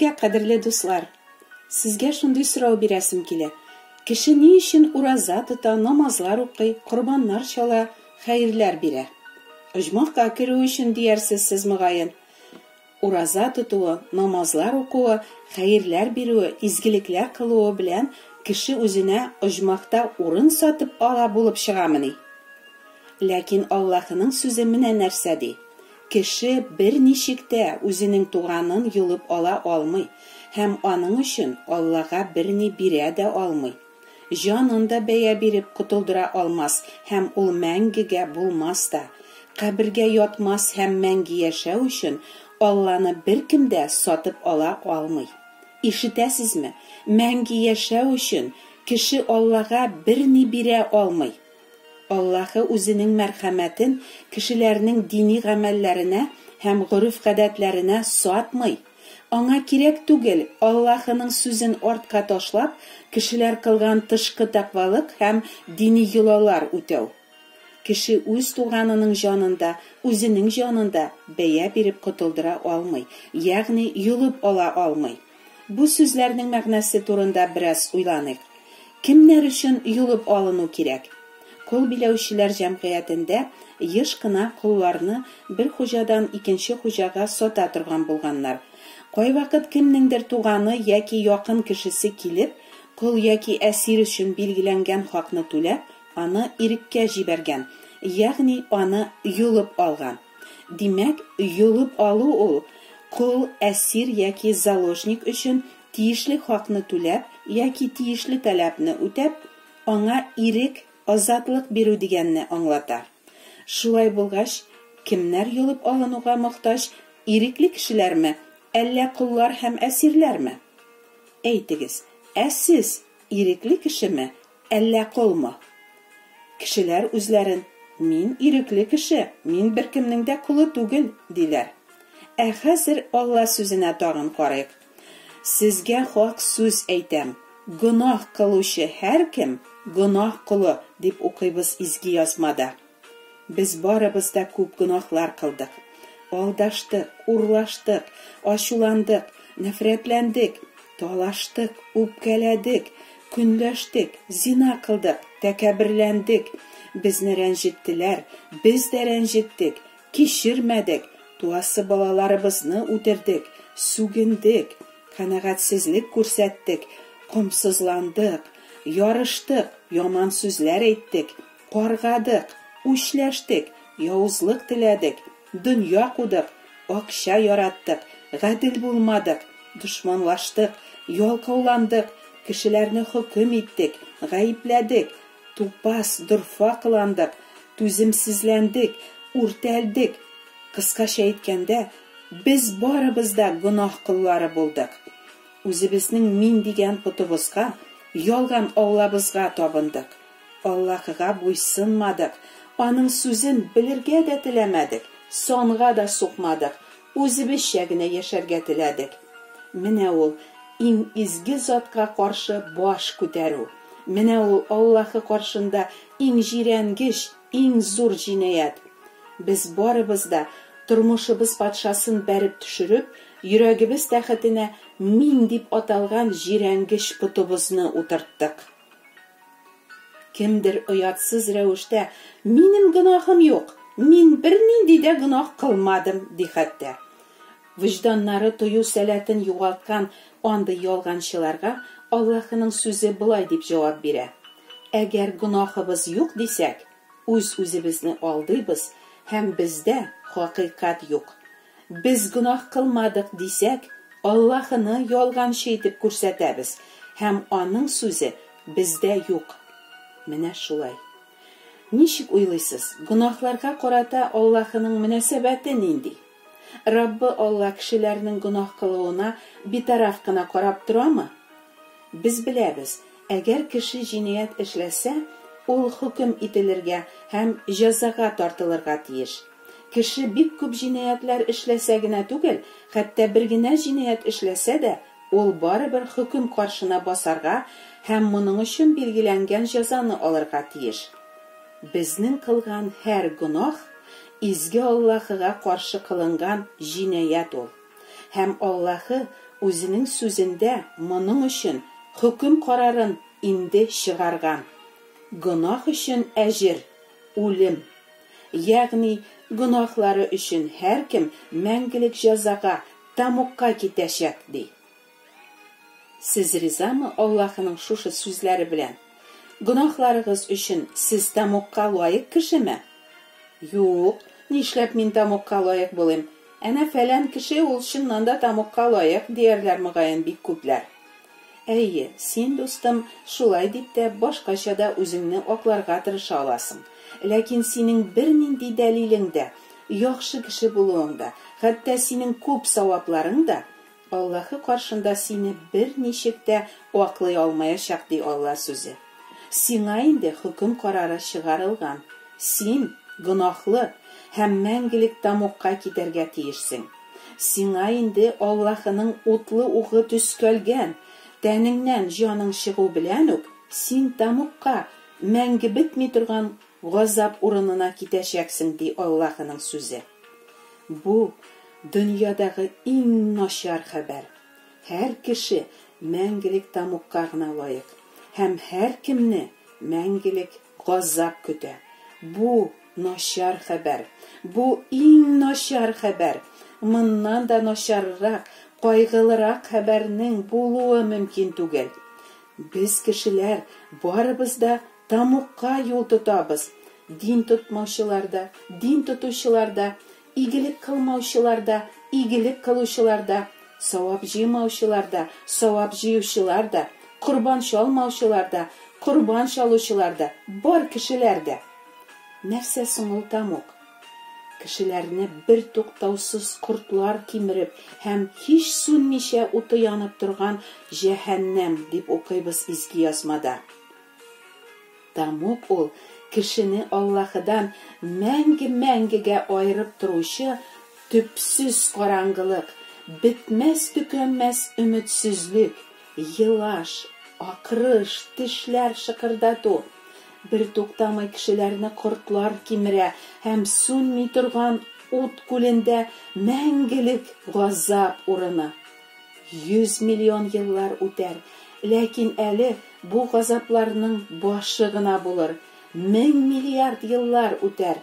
Сезгә кадерле дуслар, сезгә шундый сорау бирәсем килә. Кеше ни өчен ураза тота, намазлар укый, корбаннар чала, хәерләр бирә? Оҗмахка керү өчен диярсез сез мөгаен. Ураза тотуы, намазлар укуы, хәерләр бирүе, изгелекләр кылуы белән кеше үзенә оҗмахта урын сатып ала булып чыгамыни? Ләкин Аллаһның сүзе менә нәрсә ди? Кеше бер ничектә үзенең туганын юлып ала алмый, һәм аның өчен Аллаһка берни бирә дә алмый. Җанын да бәя биреп котылдыра алмас, һәм ул мәңгегә булмас та. Кабергә ятмас һәм мәңге яшәү өчен Алланы беркем дә сатып ала алмый. Ишетәсезме? Мәңге яшәү өчен кеше Аллаһка берни бирә алмый. Аллаһы үзенең мәрхәмәтен кешеләрнең дини гамәлләренә һәм гореф-гадәтләренә сатмый. Аңа кирәк түгел Аллаһының сүзен артка ташлап, кешеләр кылган тышкы тәкъвалык һәм дини йолалар үтәү. Кеше үз туганының җанында, үзенең җанында бәя биреп котылдыра алмый, ягъни юлып ала алмый. Бу сүзләрнең мәгънәсе турында бераз уйланыйк. Кемнәр өчен юлып алыну кирәк? Кул биләүчеләр җәмгыятендә еш кына кулларны бер хуҗадан икенче хуҗага сата торган булганнар. Кайвакыт кемнеңдер туганы яки якын кешесе килеп, кул яки әсир өчен билгеләнгән хакны түләп, аны иреккә җибәргән, ягъни аны юлып алган. Димәк, юлып алу ул кул, әсир яки заложник өчен тиешле хакны түләп яки тиешле таләпне үтәп, аңа ирек, азатлык бирү дигәнне аңлата. Шулай булгач, кемнәр юлып алынуга мохтаҗ, ирекле кешеләрме, әллә куллар һәм әсирләрме? Әйтегез, сез ирекле кешеме, әллә кулмы? Кешеләр үзләрен мин ирекле кеше, мин беркемнең дә кулы түгел диләр. Хәзер Алла сүзенә тагын карыйк. Сезгә хак сүз әйтәм. Гөнаһ кылучы һәркем гөнаһ кылы дип укыйбыз изге язмада. Без барыбыз да күп гөнаһлар кылдык. Алдаштык, урлаштык, ачуландык, нәфрәтләндек, талаштык, үпкәләдек, көнләштек, зина кылдык, тәкәбберләндек. Безне рәнҗеттеләр, без дә рәнҗеттек, кичермәдек, туасы балаларыбызны үтердек, сүгендек, канәгатьсезлек күрсәттек, комсызландык, ярыштык, яман сүзләр әйттек, каргадык, үчләштек, явызлык теләдек, дөнья кудык, акча яраттык, гадел булмадык, дошманлаштык, ялкауландык, кешеләрне хөкем иттек, гаипләдек, тупас, дурфа кыландык, түземсезләндек, үртәлдек. Кыскача әйткәндә, без барыбыз да гөнаһ кыллары булдык. Үзебезнең мин дигән путыбызга, ялган Аллабызга табындык. Аллаһка буйсынмадык, аның сүзен белергә дә теләмәдек, санга да сукмадык, үзебезчә генә яшәргә теләдек. Менә ул иң изге затка каршы баш күтәрү. Менә ул Аллаһы каршында иң җирәнгеч, иң зур җинаят. Без барыбыз да тормышыбыз патшасын бәреп төшереп, йөрәгебез тәхетенә мин дип аталган җирәнгеч путыбызны утырттык. Кемдер оятсыз рәвештә минем гөнаһым юк, мин бернинди дә гөнаһ кылмадым ди хәтта. Вөҗданнары тою сәләтен югалткан андый ялганчыларга Аллаһның сүзе булай дип җавап бирә. Әгәр гөнаһыбыз юк дисәк, үзебезне алдыйбыз һәм бездә хакыйкать юк. Без гөнаһ кылмадык дисәк, Аллаһны ялганчы итеп күрсәтәбез һәм аның сүзе бездә юк. Менә шулай. Ничек уйлыйсыз, гөнаһларга карата Аллаһның мөнәсәбәте нинди? Раббы Алла кешеләрнең гөнаһ кылуына битараф кына карап торамы? Без беләбез, әгәр кеше җинаят эшләсә, ул хөкем ителергә һәм җәзага тартылырга тиеш. Кеше бик күп җинаятлар эшләсә генә түгел, хәтта бер генә җинаят эшләсә дә, ул барыбер хөкем каршына басарга һәм моның өчен билгеләнгән җәзаны алырга тиеш. Безнең кылган һәр гөнаһ изге Аллаһыга каршы кылынган җинаят ул. Һәм Аллаһы үзенең сүзендә моның өчен хөкем карарын инде чыгарган. Гынах өчен әҗер үлем. Ягъни гынахлары өчен һәркем мәңгелек җәзага, тамукка китәчәк ди. Сез ризамы Аллаһның шушы сүзләре белән? Гынахларыгыз өчен сез тамукка лаек кешеме? Юк, нишләп мин тамукка лаек булыйм? Әнә фәлән кеше ул чыннан да тамукка лаек диярләр мөгаен бик күпләр. Әйе, син дустым, шулай дип тә башкача да үзеңне акларга тырыша аласың. Ләкин синең бернинди дәлилең дә, яхшы кеше булуың да, хәтта синең күп савапларың да Аллаһы каршында сине берничек тә аклый алмаячак ди Алла сүзе. Сиңа инде хөкем карары чыгарылган. Син гынахлы һәм мәңгелек тамукка китәргә тиешсең. Сиңа инде Аллаһының утлы угы төскәлгән. Тәнеңнән җаның чыгу белән үк син тамукка, мәңге бетми торган газап урынына китәчәксең ди Аллаһының сүзе. Бу дөньядагы иң начар хәбәр. Һәр кеше мәңгелек тамукка гына лаек. Һәм һәр кемне мәңгелек газап көтә. Бу начар хәбәр. Бу иң начар хәбәр. Моннан да начаррак, кайгылырак хәбәрнең булуы мөмкин түгел. Без кешеләр барыбыз да тамукка юл тотабыз. Дин тотмаучылар да, дин тотучылар да, игелек кылмаучылар да, игелек кылучылар да, савап җыймаучылар да, савап җыючылар да, курбан чалмаучылар да, курбан чалучылар да, бар кешеләр дә. Нәрсә соң ул тамук? Кешеләрне бер туктаусыз кортлар кимереп һәм һич сүнмичә уты янып торган җәһәннәм дип укыйбыз изге язмада. Тамук ул кешене Аллаһыдан мәңге-мәңгегә аерып торучы төпсез караңгылык, бетмәс төкәнмәс өметсезлек, елаш, акрыш, тешләр шыкырдату, бер туктамый кешеләрне кортлар кимерә һәм сүнми торган ут күлендә мәңгелек газап урыны. 100 миллион еллар үтәр, ләкин әле бу газапларның башы гына булыр. 1000 миллиард еллар үтәр,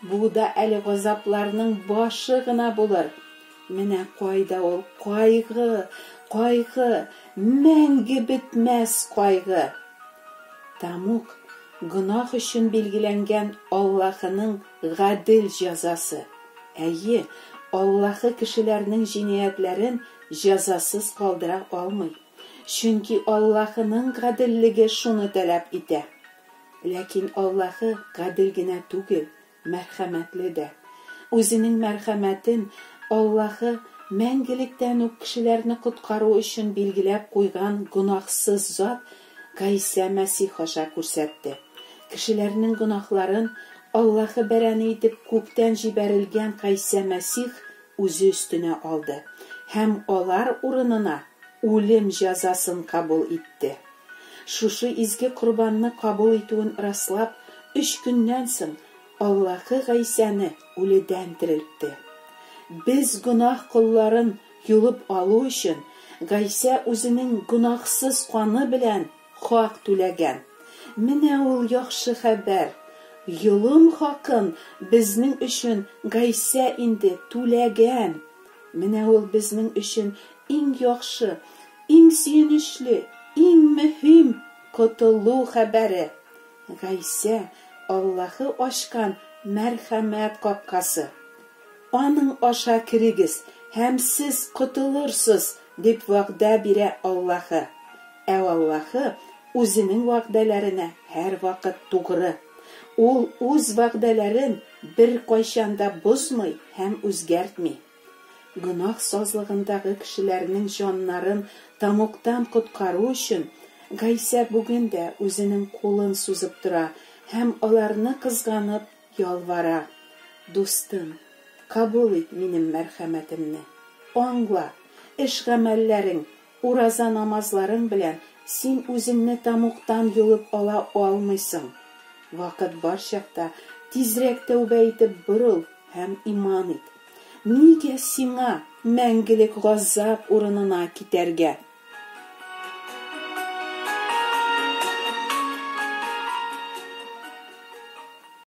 бу да әле газапларның башы гына булыр. Менә кайда ул кайгы, кайгы, мәңге бетмәс кайгы. Тамук гынах өчен билгеләнгән Аллаһының гадел җәзасы. Әйе, Аллаһы кешеләрнең җинаятләрен җәзасыз калдыра алмый. Чөнки Аллаһының гаделлеге шуны таләп итә. Ләкин Аллаһы гадел генә түгел, мәрхәмәтле дә. Үзенең мәрхәмәтен Аллаһы мәңгелектән үк кешеләрне коткару өчен билгеләп куйган гынахсыз зат Гайса Мәсих аша күрсәтте. Кешеләрнең гынахларын Аллаһы бәрәне итеп күктән җибәрелгән Гайса Мәсих үзе өстенә алды һәм алар урынына үлем җәзасын кабул итте. Шушы изге курбанны кабул итүен раслап, 3 көннән соң Аллаһы Гайсаны үледән терелтте. Без гынах кулларын юлып алу өчен Гайса үзенең гынахсыз каны белән хак түләгән. Менә ул яхшы хәбәр. Юлым хакын безнең өчен Гайса инде түләгән. Менә ул безнең өчен иң яхшы, иң сөенечле, иң мөһим котылу хәбәре. Гайса Аллаһы ачкан мәрхәмәт капкасы. Аның аша кирегез һәм сез котылырсыз дип вәгъдә бирә Аллаһы. Ә Аллаһы үзенең вәгъдәләренә һәр вакыт тугры. Ул үз вәгъдәләрен бер кайчан да бозмый һәм үзгәртми. Гынах сазлыгындагы кешеләрнең җаннарын тамуктан коткару өчен Гайса бүген дә үзенең кулын сузып тора һәм аларны кызганып ялвара. Дустым, кабул ит минем мәрхәмәтемне. Аңла, эш-гамәлләрең, ураза намазларың белән син үзеңне тамуктан юлып ала алмыйсың. Вакыт бар чакта тизрәк тәүбә итеп борыл һәм иман ит. Нигә сиңа мәңгелек газап урынына китәргә.